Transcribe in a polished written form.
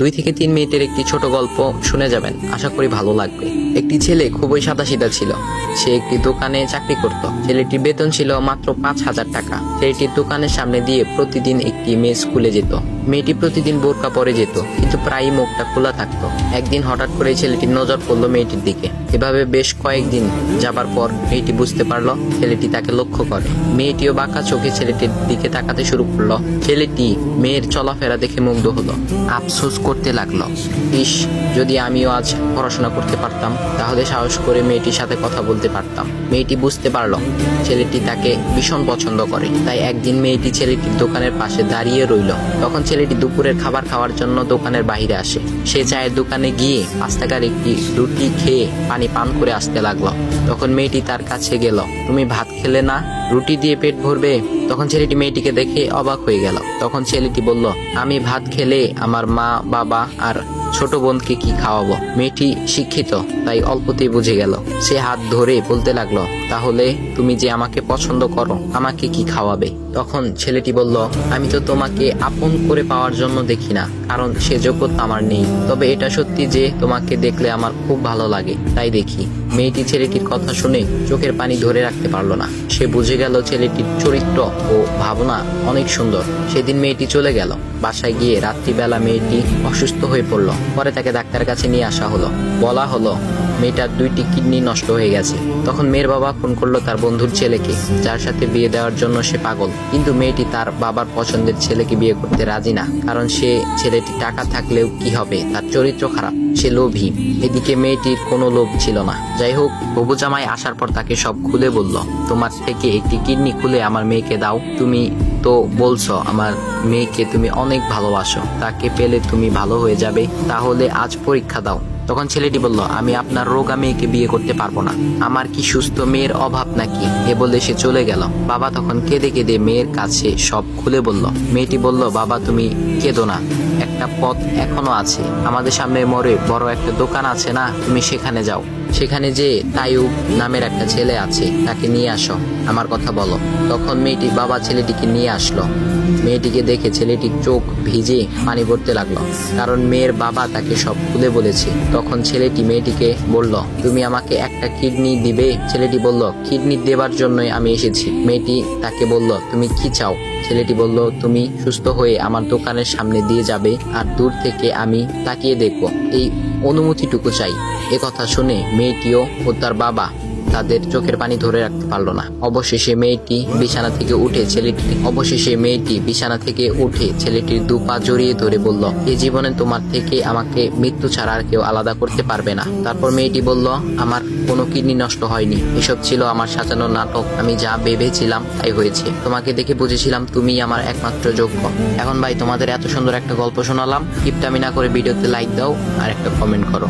2 থেকে 3 মিনিটের একটি ছোট গল্প শুনে যাবেন, আশা করি ভালো লাগবে। একটি ছেলে খুবই সাদাসিধা ছিল। সে একটি দোকানে চাকরি করত। ছেলেটির বেতন ছিল মাত্র 5,000 টাকা। ছেলেটির দোকানের সামনে দিয়ে প্রতিদিন একটি মেয়ে স্কুলে যেত। মেয়েটি প্রতিদিন বোরকা পরে যেত, কিন্তু প্রায়ই মুখটা খোলা থাকতো। একদিন হঠাৎ করে ছেলেটির নজর পড়লো মেয়েটির দিকে। এভাবে বেশ কয়েকদিন যাবার পর মেয়েটি বুঝতে পারলো ছেলেটি তাকে লক্ষ্য করে। মেয়েটিও বাঁকা চোখে ছেলেটির দিকে তাকাতে শুরু করলো। ছেলেটি মেয়ের চলাফেরা দেখে মুগ্ধ হলো। আফসোস করতে লাগলো, ইস, যদি আমিও আজ পড়াশোনা করতে পারতাম, তাহলে সাহস করে মেয়েটির সাথে কথা বলতে পারতাম। মেয়েটি বুঝতে পারলো ছেলেটি তাকে ভীষণ পছন্দ করে। তাই একদিন মেয়েটি ছেলেটির দোকানের পাশে দাঁড়িয়ে রইল। তখন ছেলেটি দুপুরের খাবার খাওয়ার জন্য দোকানের বাইরে আসে। সে চায়ের দোকানে গিয়ে 5 টাকার একটি রুটি খেয়ে পানি পান করে আসতে লাগলো। তখন মেয়েটি তার কাছে গেল। তুমি ভাত খেলে না? রুটি দিয়ে পেট ভরবে? তখন ছেলেটি মেয়েটিকে দেখে অবাক হয়ে গেল। তখন ছেলেটি বলল, আমি ভাত খেলে আমার মা, বাবা আর ছোট বোনকে কি খাওয়াবো? মেয়েটি শিক্ষিত, তাই অল্পতেই বুঝে গেল। সে হাত ধরে বলতে লাগলো, তাহলে তুমি যে আমাকে পছন্দ করো, আমাকে কি খাওয়াবে? তখন ছেলেটি বলল, আমি তো তোমাকে আপন করে পাওয়ার জন্য দেখি না, কারণ সে যোগ্যতা আমার নেই। তবে এটা সত্যি যে তোমাকে দেখলে আমার খুব ভালো লাগে, তাই দেখি। মেয়েটি ছেলেটির কথা শুনে চোখের পানি ধরে রাখতে পারলো না। সে বুঝে গেল ছেলেটির চরিত্র ও ভাবনা অনেক সুন্দর। সেদিন মেয়েটি চলে গেল। বাসায় গিয়ে রাত্রিবেলা মেয়েটি অসুস্থ হয়ে পড়ল। পরে তাকে ডাক্তারের কাছে নিয়ে আসা হলো। বলা হলো মেয়েটার 2টি কিডনি নষ্ট হয়ে গেছে। তখন মেয়ের বাবা ফোন করলো তার বন্ধুর ছেলেকে, যার সাথে বিয়ে দেওয়ার জন্য সে পাগল। কিন্তু মেয়েটি তার বাবার পছন্দের ছেলেকে বিয়ে করতে রাজি না, কারণ সে ছেলেটি টাকা থাকলেও কি হবে, তার চরিত্র খারাপ, সে লোভী। এদিকে মেয়েটির কোনো লোভ ছিল না। যাই হোক, হবু জামাই আসার পর তাকে সব খুলে বলল, তোমার থেকে একটি কিডনি খুলে আমার মেয়েকে দাও। তুমি তো বলছো আমার মেয়েকে তুমি অনেক ভালোবাসো, তাকে পেলে তুমি ভালো হয়ে যাবে, তাহলে আজ পরীক্ষা দাও। তখন ছেলেটি বলল, আমি আপনার রোগা মেয়েকে বিয়ে করতে পারবো না, আমার কি সুস্থ মেয়ের অভাব নাকি? এ বলে সে চলে গেল। বাবা তখন কেঁদে কেঁদে মেয়ের কাছে সব খুলে বলল। মেয়েটি বলল, বাবা তুমি কেঁদো না, একটা পথ এখনো আছে, আমাদের সামনে মোড়ে বড় একটা দোকান আছে না, তুমি সেখানে যাও। সেখানে যে তাইয়ুব নামের একটা ছেলে আছে, তাকে নিয়ে আসো, আমার কথা বলো। তখন মেয়েটির বাবা ছেলেটিকে নিয়ে আসলো। মেয়েটিকে দেখে ছেলেটির চোখ ভিজে পানি পড়তে লাগলো, কারণ মেয়ের বাবা তাকে সব খুলে বলেছে। তখন ছেলেটি মেয়েটিকে বলল, তুমি আমাকে একটা কিডনি দিবে? ছেলেটি বলল, কিডনি দেবার জন্যই আমি এসেছি। মেয়েটি তাকে বলল, তুমি কি চাও? ছেলেটি বলল, তুমি সুস্থ হয়ে আমার দোকানের সামনে দিয়ে যাবে, আর দূর থেকে আমি তাকিয়ে দেখব, এই অনুমতিটুকু চাই। এ কথা শুনে মেয়েটিও ও তার বাবা তাদের চোখের পানি ধরে রাখতে পারলো না। অবশেষে মেয়েটি বিছানা থেকে উঠে ছেলেটির 2 পা জড়িয়ে ধরে বলল, এই জীবনে তোমার থেকে আমাকে মৃত্যু ছাড়া আর কেউ আলাদা করতে পারবে না। তারপর মেয়েটি বলল, আমার কোনো কিডনি নষ্ট হয়নি, এসব ছিল আমার সাজানো নাটক, আমি যা ভেবেছিলাম তাই হয়েছে। তোমাকে দেখে বুঝেছিলাম তুমি আমার একমাত্র যোগ্য। এখন ভাই, তোমাদের এত সুন্দর একটা গল্প শোনালাম, কিপটামি না করে ভিডিওতে লাইক দাও আর একটা কমেন্ট করো।